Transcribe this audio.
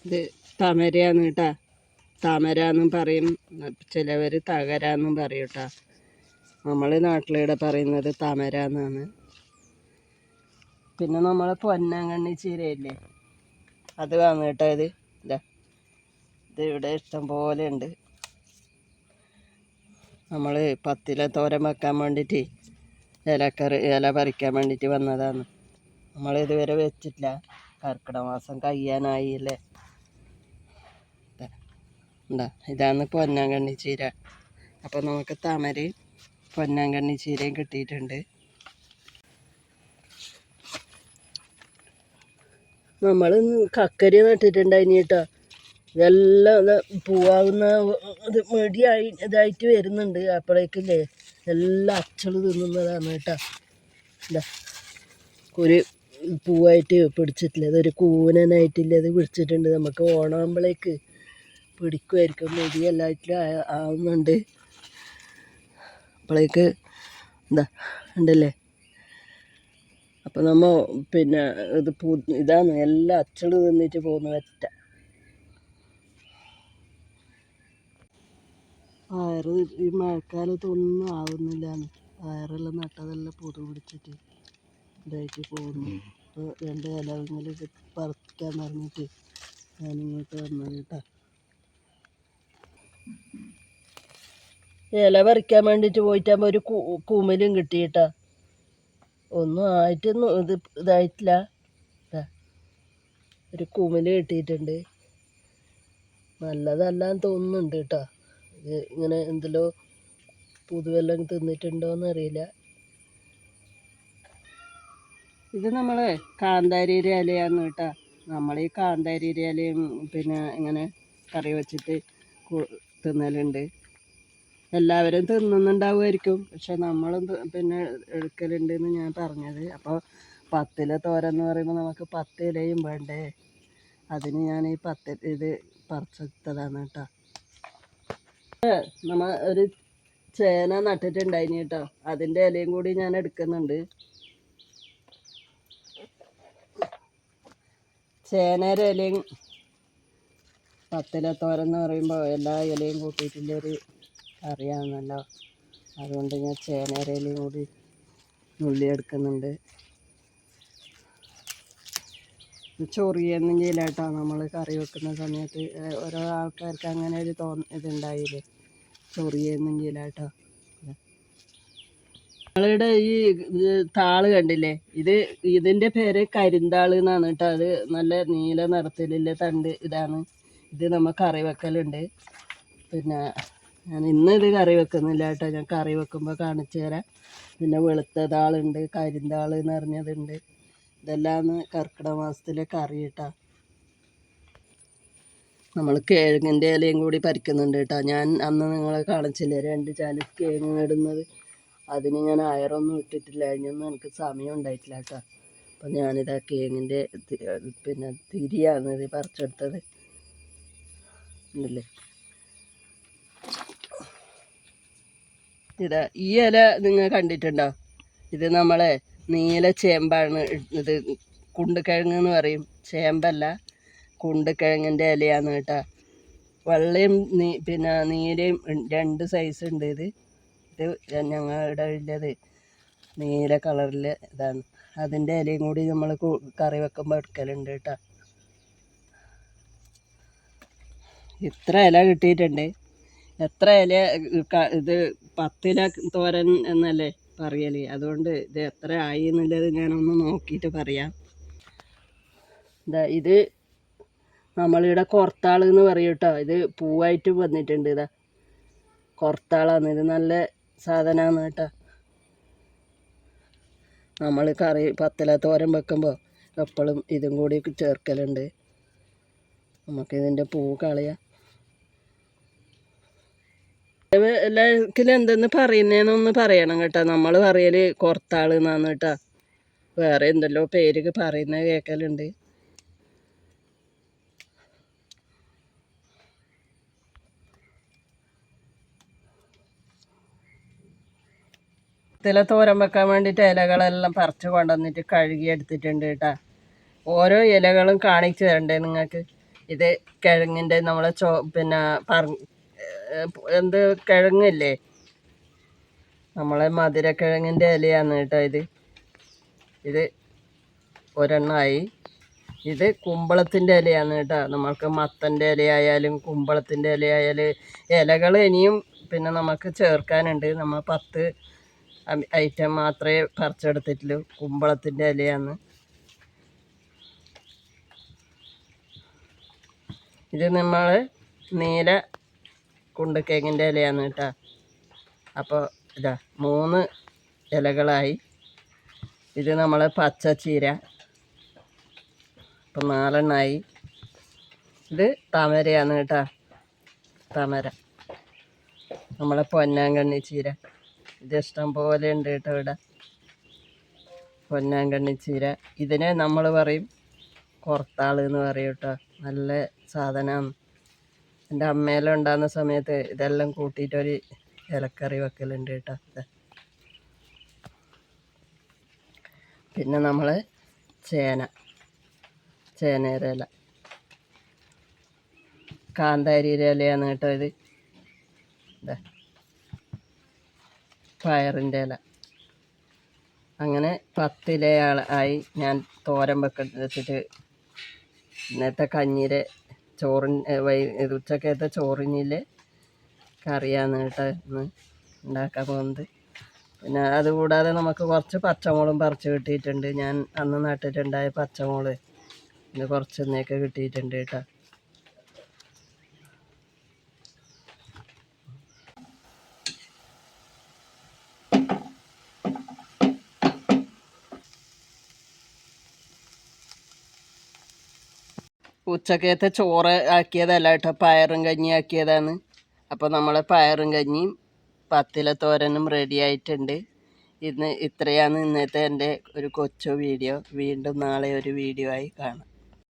ഇത് തമരയാന്ന് കേട്ടാ. താമരാന്നും പറയും, ചിലവർ തകരാന്നും പറയും കേട്ടോ. നമ്മൾ നാട്ടിലിവിടെ പറയുന്നത് താമര എന്നാണ്. പിന്നെ നമ്മൾ പൊന്നാങ്കണ്ണി ചീരയില്ലേ, അത് വാങ്ങും കേട്ടോ. ഇത് ഇവിടെ ഇഷ്ടം പോലെ ഉണ്ട്. നമ്മൾ പത്തില തോരൻ വെക്കാൻ വേണ്ടിയിട്ട് ഇല പറിക്കാൻ വേണ്ടിയിട്ട് വന്നതാണ്. നമ്മളിതുവരെ വെച്ചിട്ടില്ല. കർക്കിടക മാസം കഴിയാനായില്ലേ. ഇതാണ് പൊന്നാങ്കണ്ണി ചീര. അപ്പോൾ നമുക്ക് താമരയും പൊന്നാങ്കണ്ണി ചീരയും കിട്ടിയിട്ടുണ്ട്. നമ്മൾ കക്കരി നട്ടിട്ടുണ്ടായിനി കേട്ടോ. ഇതെല്ലാം പൂവാകുന്ന ഇത് മെടിയായി ഇതായിട്ട് വരുന്നുണ്ട്. അപ്പോഴേക്കില്ലേ എല്ലാം അച്ചള് തിന്നുന്നതാണ് കേട്ടോ. ഒരു പൂവായിട്ട് പിടിച്ചിട്ടില്ല, അതൊരു കൂനനായിട്ടില്ല, അത് പിടിച്ചിട്ടുണ്ട്. നമുക്ക് ഓണാകുമ്പോഴേക്ക് പിടിക്കുമായിരിക്കും. മെടിയെല്ലായിട്ടും ആവുന്നുണ്ട്. അപ്പോഴേക്ക് ഉണ്ടല്ലേ. അപ്പോൾ നമ്മൾ പിന്നെ ഇത് ഇതാണ് എല്ലാം അച്ചള് തിന്നിട്ട് പോകുന്ന വെറ്റ. പയറ് ഈ മഴക്കാലത്തൊന്നും ആവുന്നില്ലാന്ന്. പയറെല്ലാം നട്ടതെല്ലാം പൊതു പിടിച്ചിട്ട് ഇതായിട്ട് പോകുന്നു. ഇപ്പോൾ 2 ഇലങ്ങളിൽ പറിക്കാൻ പറഞ്ഞിട്ട് ഞാനിങ്ങോട്ട് വന്നത് കേട്ടോ. ഇല പറിക്കാൻ വേണ്ടിയിട്ട് പോയിട്ടാകുമ്പോൾ ഒരു കുമിലും കിട്ടിയിട്ടാ. ഒന്നും ആയിട്ടൊന്നും ഇതായിട്ടില്ല. ഒരു കുമില് കിട്ടിയിട്ടുണ്ട്. നല്ലതല്ലാന്ന് തോന്നുന്നുണ്ട് കേട്ടോ. ഇത് ഇങ്ങനെ എന്തെല്ലോ പുതുവെല്ലാം തിന്നിട്ടുണ്ടോയെന്ന് അറിയില്ല. ഇത് നമ്മൾ കാന്താരിയുടെ ഇലയാന്ന് കേട്ടോ. നമ്മൾ ഈ കാന്താരിയുടെ ഇലയും പിന്നെ ഇങ്ങനെ കറി വെച്ചിട്ട് തിന്നലുണ്ട്. എല്ലാവരും തിന്നുന്നുണ്ടാവുമായിരിക്കും, പക്ഷെ നമ്മളും പിന്നെ എടുക്കലുണ്ടെന്ന് ഞാൻ പറഞ്ഞത്. അപ്പോൾ 10 ഇല തോരൻ എന്ന് പറയുമ്പോൾ നമുക്ക് 10 ഇലയും വേണ്ടേ. അതിന് ഞാൻ ഈ 10 ഇത് പറിച്ചെടുത്തതാണ് കേട്ടോ. നമ്മൾ ഒരു ചേന നട്ടിട്ടുണ്ടായിനി കേട്ടോ. അതിൻ്റെ ഇലയും കൂടി ഞാൻ എടുക്കുന്നുണ്ട്. ചേനയുടെ ഇലയും 10 ഇല തോരൻ എന്ന് പറയുമ്പോൾ എല്ലാ ഇലയും കൂട്ടിയിട്ടുള്ളൊരു കറിയാണല്ലോ. അതുകൊണ്ട് ഞാൻ ചേനയുടെ ഇലയും കൂടി നുള്ളി എടുക്കുന്നുണ്ട്. ചൊറിയൊന്നും ചെയ്യില്ല കേട്ടോ. നമ്മൾ കറി വെക്കുന്ന സമയത്ത് ഓരോ ആൾക്കാർക്ക് അങ്ങനെ ഒരു ഇതുണ്ടായില്ലേ, ചൊറിയൊന്നും ചെയ്യില്ല കേട്ടോ. നമ്മളിവിടെ ഈ താള് കണ്ടില്ലേ, ഇതിൻ്റെ പേര് കരിന്താള് എന്നാണ് കേട്ടോ. അത് നല്ല നീല നിറത്തിലുള്ള തണ്ട് ഇതാണ്. ഇത് നമ്മൾ കറി വെക്കലുണ്ട്. പിന്നെ ഞാൻ ഇന്ന് ഇത് കറി വെക്കുന്നില്ല കേട്ടോ. ഞാൻ കറി വെക്കുമ്പോൾ കാണിച്ചു തരാം. പിന്നെ വെളുത്ത താളുണ്ട്, കരിന്താള് എന്ന് പറഞ്ഞതുണ്ട്. ഇതെല്ലാം കർക്കിടക മാസത്തിലെ കറി കേട്ടോ. നമ്മൾ കിഴങ്ങിൻ്റെ ഇലയും കൂടി പറിക്കുന്നുണ്ട് കേട്ടോ. ഞാൻ അന്ന് നിങ്ങളെ കാണിച്ചില്ലേ 2 ചാല് കിഴങ്ങ് ഇടുന്നത്. അതിന് ഞാൻ അയറൊന്നും ഇട്ടിട്ടില്ല. അതിനൊന്നും എനിക്ക് സമയം ഉണ്ടായിട്ടില്ല കേട്ടോ. അപ്പം ഞാനിതാ കിഴങ്ങിൻ്റെ പിന്നെ തിരിയാണ് ഇത് പറിച്ചെടുത്തത്. ഉണ്ടല്ലേ. ഈ ഇല നിങ്ങൾ കണ്ടിട്ടുണ്ടോ? ഇത് നമ്മളെ നീല ചേമ്പാണ്. ഇത് കുണ്ടുകിഴങ്ങ് എന്ന് പറയും, ചേമ്പല്ല. കുണ്ടുകിഴങ്ങിൻ്റെ ഇലയാണ് കേട്ടോ. വെള്ളയും പിന്നെ നീലയും 2 സൈസ് ഉണ്ട്. ഇത് ഞങ്ങളുടെ ഉള്ളത് നീല കളറിൽ ഇതാണ്. അതിൻ്റെ ഇലയും കൂടി നമ്മൾ കറി വെക്കുമ്പോൾ എടുക്കലുണ്ട് കേട്ടോ. ഇത്ര ഇല കിട്ടിയിട്ടുണ്ട്. എത്ര ഇല ഇത് 10 ഇല തോരൻ എന്നല്ലേ പറയല്. അതുകൊണ്ട് ഇത് എത്ര ആയി എന്നുള്ളത് ഞാനൊന്ന് നോക്കിയിട്ട് പറയാം. ഇത് നമ്മളിവിടെ കൊർത്താള് എന്ന് പറയും കേട്ടോ. ഇത് പൂവായിട്ട് വന്നിട്ടുണ്ട്. കൊർത്താളാണ്. ഇത് നല്ല സാധനമാണ് കേട്ടോ. നമ്മൾ കറി 10 ഇല തോരൻ വെക്കുമ്പോൾ എപ്പോഴും ഇതും കൂടി ചേർക്കലുണ്ട്. നമുക്കിതിൻ്റെ പൂ കളയാം. എല്ലാവർക്കും എന്തെന്ന് പറയുന്നതെന്നൊന്ന് പറയണം കേട്ടോ. നമ്മൾ പറയൽ കൊർത്താള് എന്നാണ് കേട്ടോ. വേറെ എന്തെല്ലോ പേര് പറയുന്നത് കേൾക്കലുണ്ട്. ഇല തോരൻ വെക്കാൻ വേണ്ടിയിട്ട് ഇലകളെല്ലാം പറിച്ച് കൊണ്ടുവന്നിട്ട് കഴുകി എടുത്തിട്ടുണ്ട് കേട്ടോ. ഓരോ ഇലകളും കാണിച്ചു തരണ്ടേ നിങ്ങൾക്ക്. ഇത് കിഴങ്ങിൻ്റെ നമ്മളെ പിന്നെ എന്ത് കിഴങ്ങില്ലേ, നമ്മളെ മധുരക്കിഴങ്ങിൻ്റെ ഇലയാണ് കേട്ടോ ഇത് ഒരെണ്ണമായി. ഇത് കുമ്പളത്തിൻ്റെ ഇലയാണ് കേട്ടോ. നമ്മൾക്ക് മത്തൻ്റെ ഇലയായാലും കുമ്പളത്തിൻ്റെ ഇലയായാലും ഇലകൾ ഇനിയും പിന്നെ നമുക്ക് ചേർക്കാനുണ്ട്. നമ്മൾ 10 ഐറ്റം മാത്രമേ പറിച്ചെടുത്തിട്ടുള്ളൂ. കുമ്പളത്തിൻ്റെ ഇലയാണ് ഇത്. നമ്മൾ നീല കുണ്ടക്കേങ്ങിൻ്റെ ഇലയാണ് കേട്ടോ. അപ്പോൾ ഇതാ 3 ഇലകളായി. ഇത് നമ്മൾ പച്ചച്ചീര, ഇപ്പം 4 എണ്ണമായി. ഇത് താമരയാണ് കേട്ടോ, താമര. നമ്മളെ പൊന്നാങ്കണ്ണി ചീര, ഇത് ഇഷ്ടം പോലെ ഉണ്ട് കേട്ടോ ഇവിടെ. പൊന്നാങ്കണ്ണി ചീര, ഇതിനെ നമ്മൾ പറയും കൊർത്താൾ എന്ന് പറയും കേട്ടോ. നല്ല സാധനമാണ്. എൻ്റെ അമ്മയെല്ലാം ഉണ്ടാകുന്ന സമയത്ത് ഇതെല്ലാം കൂട്ടിയിട്ടൊരു ഇലക്കറി വെക്കലുണ്ട് കേട്ടോ. പിന്നെ നമ്മൾ ചേനയുടെ ഇല, കാന്താരിയുടെ ഇലയാണ് കേട്ടോ ഇത്. പയറിൻ്റെ ഇല. അങ്ങനെ 10 ഇല ആയി. ഞാൻ തോരൻ വെച്ചിട്ട് ഇന്നത്തെ കഞ്ഞീരെ ഉച്ചക്കത്തെ ചോറിനിലെ കറിയാണ് കേട്ടോ ഇന്ന് ഉണ്ടാക്കാൻ പോകുന്നത്. പിന്നെ അതുകൂടാതെ നമുക്ക് കുറച്ച് പച്ചമുളകും പറിച്ച് കിട്ടിയിട്ടുണ്ട്. ഞാൻ അന്ന് നട്ടിട്ടുണ്ടായ പച്ചമുളക് ഇന്ന് കുറച്ചൊന്നേക്ക് കിട്ടിയിട്ടുണ്ട് കേട്ടോ. ഉച്ചക്കത്തെ ചോറ് ആക്കിയതല്ല കേട്ടോ, പയറും കഞ്ഞി ആക്കിയതാണ്. അപ്പോൾ നമ്മളെ പയറും കഞ്ഞിയും 10 ഇല തോരനും റെഡി ആയിട്ടുണ്ട്. ഇത്രയാണ് ഇന്നത്തെ എൻ്റെ ഒരു കൊച്ചു വീഡിയോ. വീണ്ടും നാളെ ഒരു വീഡിയോ ആയി കാണാം.